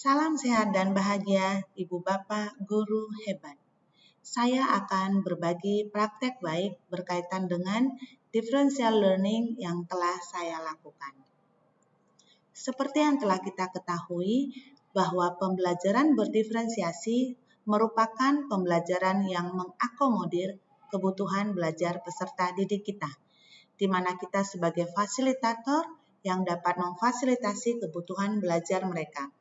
Salam sehat dan bahagia, Ibu Bapak, Guru hebat. Saya akan berbagi praktek baik berkaitan dengan differential learning yang telah saya lakukan. Seperti yang telah kita ketahui, bahwa pembelajaran berdiferensiasi merupakan pembelajaran yang mengakomodir kebutuhan belajar peserta didik kita, di mana kita sebagai fasilitator yang dapat memfasilitasi kebutuhan belajar mereka.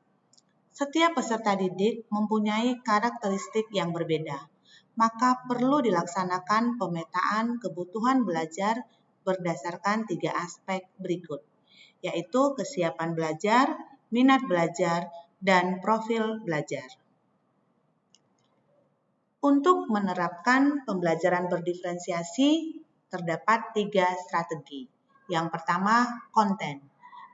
Setiap peserta didik mempunyai karakteristik yang berbeda, maka perlu dilaksanakan pemetaan kebutuhan belajar berdasarkan 3 aspek berikut, yaitu kesiapan belajar, minat belajar, dan profil belajar. Untuk menerapkan pembelajaran berdiferensiasi, terdapat 3 strategi. Yang pertama, konten.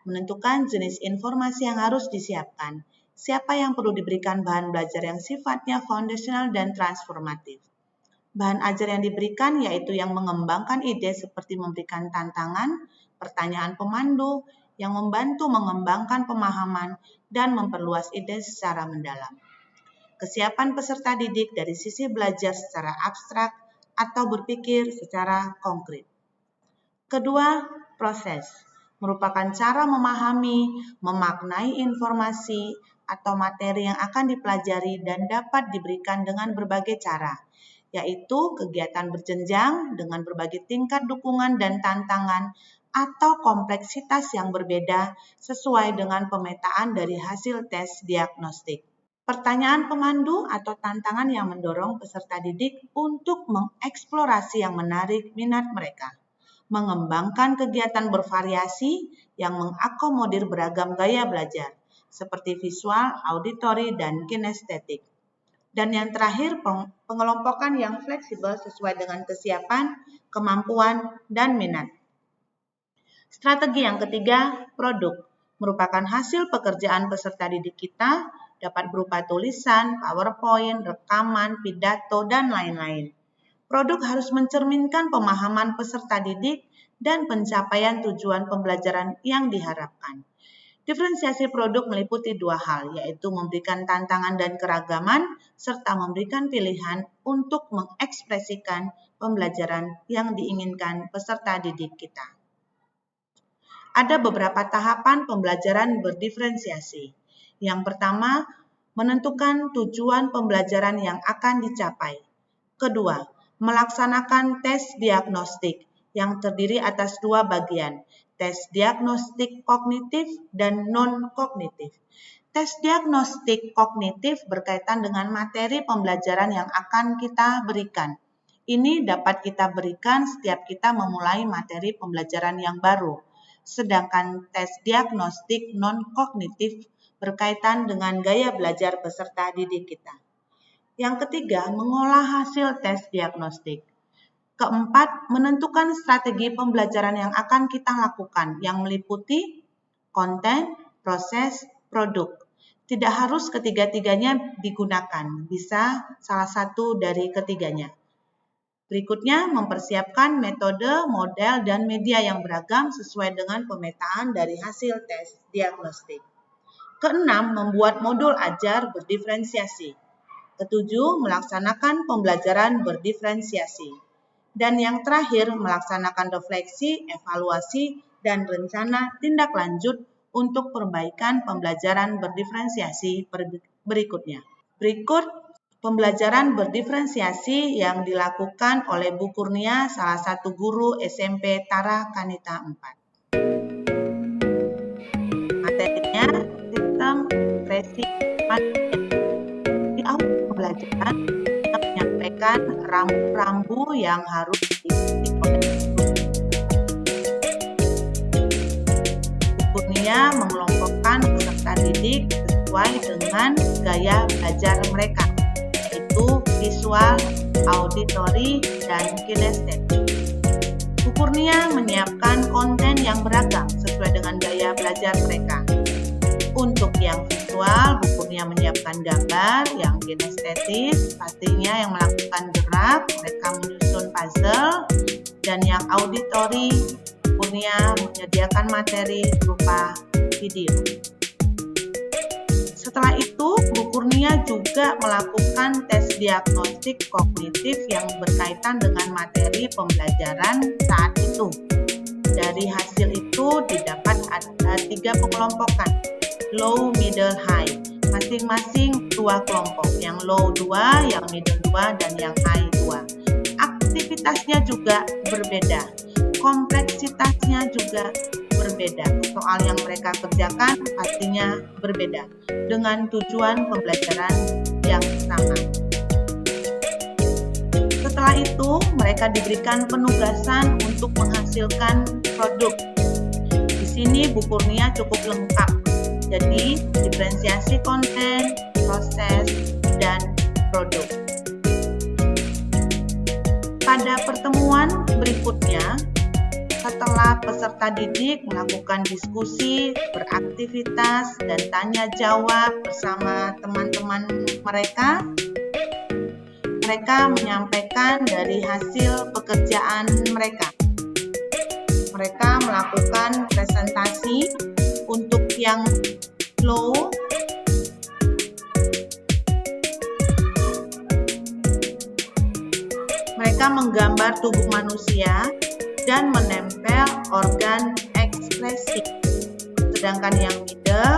Menentukan jenis informasi yang harus disiapkan. Siapa yang perlu diberikan bahan belajar yang sifatnya foundational dan transformatif. Bahan ajar yang diberikan yaitu yang mengembangkan ide seperti memberikan tantangan, pertanyaan pemandu, yang membantu mengembangkan pemahaman dan memperluas ide secara mendalam. Kesiapan peserta didik dari sisi belajar secara abstrak atau berpikir secara konkret. Kedua, proses. Merupakan cara memahami, memaknai informasi atau materi yang akan dipelajari dan dapat diberikan dengan berbagai cara, yaitu kegiatan berjenjang dengan berbagai tingkat dukungan dan tantangan atau kompleksitas yang berbeda sesuai dengan pemetaan dari hasil tes diagnostik. Pertanyaan pemandu atau tantangan yang mendorong peserta didik untuk mengeksplorasi yang menarik minat mereka. Mengembangkan kegiatan bervariasi yang mengakomodir beragam gaya belajar, seperti visual, auditori, dan kinestetik. Dan yang terakhir, pengelompokan yang fleksibel sesuai dengan kesiapan, kemampuan, dan minat. Strategi yang ketiga, produk. Merupakan hasil pekerjaan peserta didik kita, dapat berupa tulisan, PowerPoint, rekaman, pidato, dan lain-lain. Produk harus mencerminkan pemahaman peserta didik dan pencapaian tujuan pembelajaran yang diharapkan. Diferensiasi produk meliputi 2 hal, yaitu memberikan tantangan dan keragaman, serta memberikan pilihan untuk mengekspresikan pembelajaran yang diinginkan peserta didik kita. Ada beberapa tahapan pembelajaran berdiferensiasi. Yang pertama, menentukan tujuan pembelajaran yang akan dicapai. Kedua, melaksanakan tes diagnostik yang terdiri atas 2 bagian, tes diagnostik kognitif dan non-kognitif. Tes diagnostik kognitif berkaitan dengan materi pembelajaran yang akan kita berikan. Ini dapat kita berikan setiap kita memulai materi pembelajaran yang baru. Sedangkan tes diagnostik non-kognitif berkaitan dengan gaya belajar peserta didik kita. Yang ketiga, mengolah hasil tes diagnostik. Keempat, menentukan strategi pembelajaran yang akan kita lakukan yang meliputi konten, proses, produk. Tidak harus ketiga-tiganya digunakan, bisa salah satu dari ketiganya. Berikutnya, mempersiapkan metode, model, dan media yang beragam sesuai dengan pemetaan dari hasil tes diagnostik. Keenam, membuat modul ajar berdiferensiasi. Ketujuh, melaksanakan pembelajaran berdiferensiasi. Dan yang terakhir, melaksanakan refleksi, evaluasi, dan rencana tindak lanjut untuk perbaikan pembelajaran berdiferensiasi berikutnya. Berikut pembelajaran berdiferensiasi yang dilakukan oleh Bu Kurnia, salah satu guru SMP Tara Kanita 4. Materinya, sistem ekspresi materi. Di awal pembelajaran, kita menyampaikan rambu-rambu yang harus diikuti oleh guru. Bu Kurnia mengelompokkan peserta didik sesuai dengan gaya belajar mereka, yaitu visual, auditori, dan kinestetik. Bu Kurnia menyiapkan konten yang beragam sesuai dengan gaya belajar mereka. Untuk yang visual, Bu Kurnia menyiapkan gambar, yang kinestetis, pastinya yang melakukan gerak, mereka menyusun puzzle, dan yang auditori, Bu Kurnia menyediakan materi berupa video. Setelah itu, juga melakukan tes diagnostik kognitif yang berkaitan dengan materi pembelajaran saat itu. Dari hasil itu didapat ada 3 pengelompokan, low, middle, high. Masing-masing 2 kelompok, yang low 2, yang middle 2, dan yang high 2. Aktivitasnya juga berbeda, kompleksitasnya juga berbeda. Soal yang mereka kerjakan pastinya berbeda, dengan tujuan pembelajaran yang sama. Setelah itu, mereka diberikan penugasan untuk menghasilkan produk. Di sini Bu Kurnia cukup lengkap. Jadi, diferensiasi konten, proses, dan produk. Pada pertemuan berikutnya, setelah peserta didik melakukan diskusi, beraktivitas, dan tanya jawab bersama teman-teman mereka, mereka menyampaikan dari hasil pekerjaan mereka. Mereka melakukan presentasi untuk yang low, mereka menggambar tubuh manusia dan menempel organ ekspresi. Sedangkan yang middle,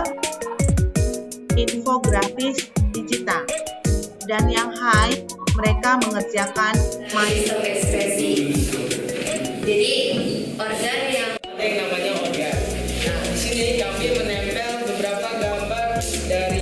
infografis digital. Dan yang high, mereka mengerjakan sistem ekspresi. Jadi organ yang namanya organ. Nah, di sini kami menempel beberapa gambar dari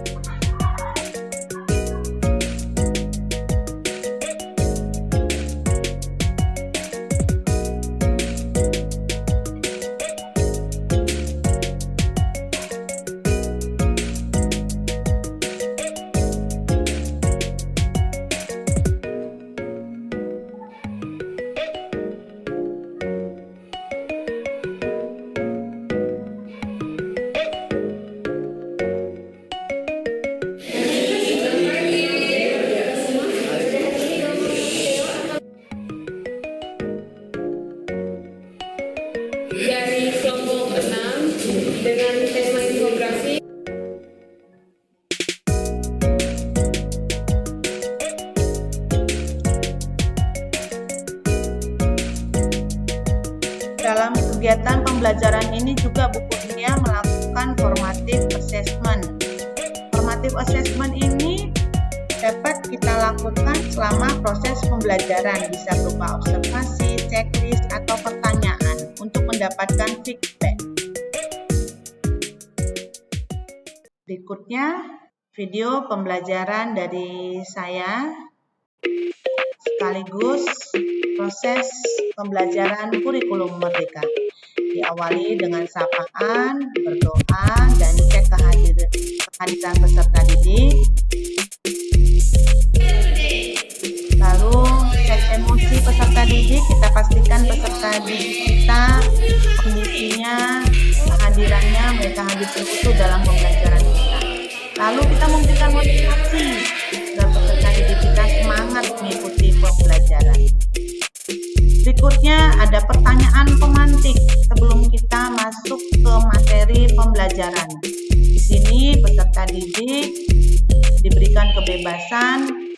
kelompok 6 dengan tema infografi. Dalam kegiatan pembelajaran ini juga Bu Kurnia melakukan formative assessment. Formative assessment ini dapat kita lakukan selama proses pembelajaran, bisa berupa observasi, checklist, atau pertanyaan untuk mendapatkan feedback. Berikutnya video pembelajaran dari saya sekaligus proses pembelajaran kurikulum merdeka. Diawali dengan sapaan, berdoa, dan cek kehadiran peserta didik. Lalu cek emosi peserta didik, kita pastikan peserta didik kita kondisinya, kehadirannya, mereka hadir berutuh dalam pembelajaran kita. Lalu kita memberikan motivasi agar peserta didik kita semangat mengikuti pembelajaran. Berikutnya ada pertanyaan pemantik sebelum kita masuk ke materi pembelajaran. Di sini peserta didik diberikan kebebasan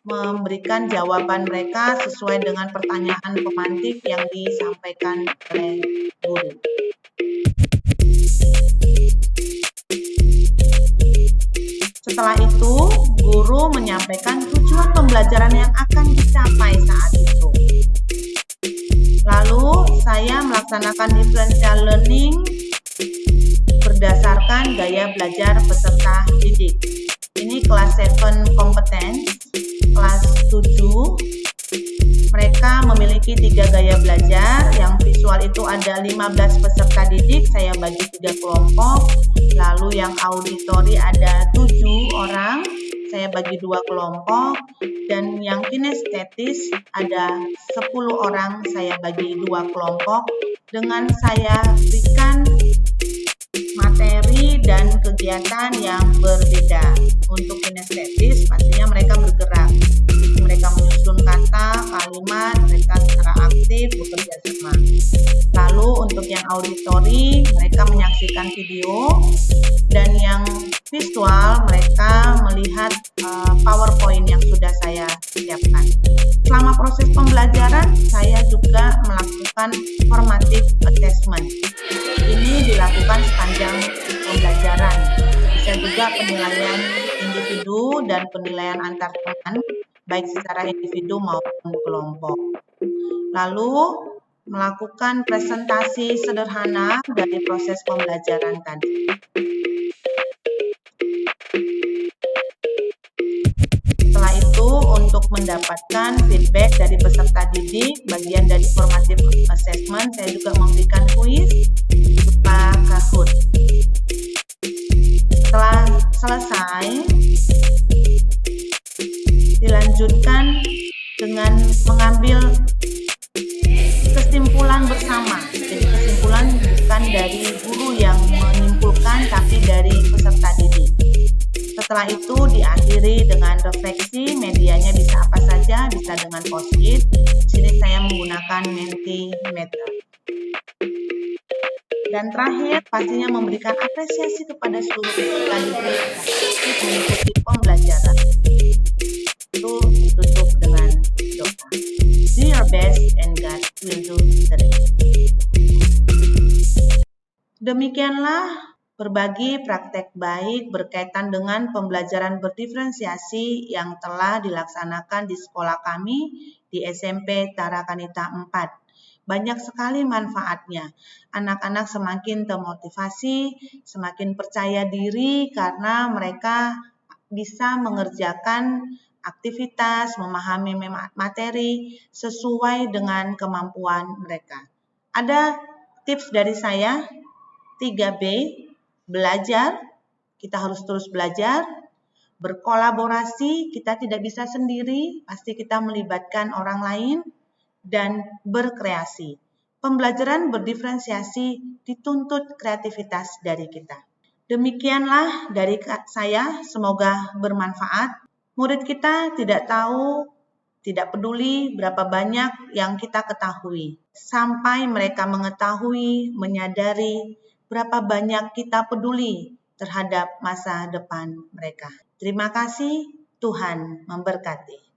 memberikan jawaban mereka sesuai dengan pertanyaan pemantik yang disampaikan oleh guru. Setelah itu, guru menyampaikan tujuan pembelajaran yang akan dicapai saat itu. Lalu, saya melaksanakan differential learning berdasarkan gaya belajar peserta didik. Ini kelas 7 kompeten, kelas 7. Mereka memiliki 3 gaya belajar. Yang visual itu ada 15 peserta didik, saya bagi 3 kelompok. Lalu yang auditori ada 7 orang, saya bagi 2 kelompok. Dan yang kinestetis ada 10 orang, saya bagi 2 kelompok. Dengan saya berikan materi dan kegiatan yang berbeda. Untuk kinestetis pastinya mereka bergerak, mereka menyusun kata, kalimat, mereka secara aktif bekerja sama. Lalu untuk yang auditory mereka menyaksikan video, dan yang visual mereka melihat PowerPoint yang sudah saya siapkan. Selama proses pembelajaran saya juga melakukan formative assessment. Ini dilakukan sepanjang pembelajaran. Bisa juga penilaian individu dan penilaian antar teman, baik secara individu maupun kelompok. Lalu melakukan presentasi sederhana dari proses pembelajaran tadi. Setelah itu, untuk mendapatkan feedback dari peserta didik, bagian dari formative assessment, saya juga memberikan kuis berupa Kahoot. Setelah selesai, dilanjutkan dengan mengambil kesimpulan bersama. Jadi kesimpulan bukan dari guru yang menyimpulkan, tapi dari peserta didik. Setelah itu diakhiri dengan refleksi, medianya bisa apa saja, bisa dengan post-it. Di sini saya menggunakan Mentimeter. Dan terakhir, pastinya memberikan apresiasi kepada seluruh peserta didik yang aktif mengikuti pembelajaran. Itu ditutup dengan doa. Do your best and God will do the rest. Demikianlah berbagi praktek baik berkaitan dengan pembelajaran berdiferensiasi yang telah dilaksanakan di sekolah kami di SMP Tarakanita 4. Banyak sekali manfaatnya. Anak-anak semakin termotivasi, semakin percaya diri karena mereka bisa mengerjakan aktivitas, memahami materi sesuai dengan kemampuan mereka. Ada tips dari saya, 3B, belajar, kita harus terus belajar, berkolaborasi, kita tidak bisa sendiri, pasti kita melibatkan orang lain, dan berkreasi. Pembelajaran berdiferensiasi dituntut kreativitas dari kita. Demikianlah dari saya, semoga bermanfaat. Murid kita tidak tahu, tidak peduli berapa banyak yang kita ketahui. Sampai mereka mengetahui, menyadari berapa banyak kita peduli terhadap masa depan mereka. Terima kasih, Tuhan memberkati.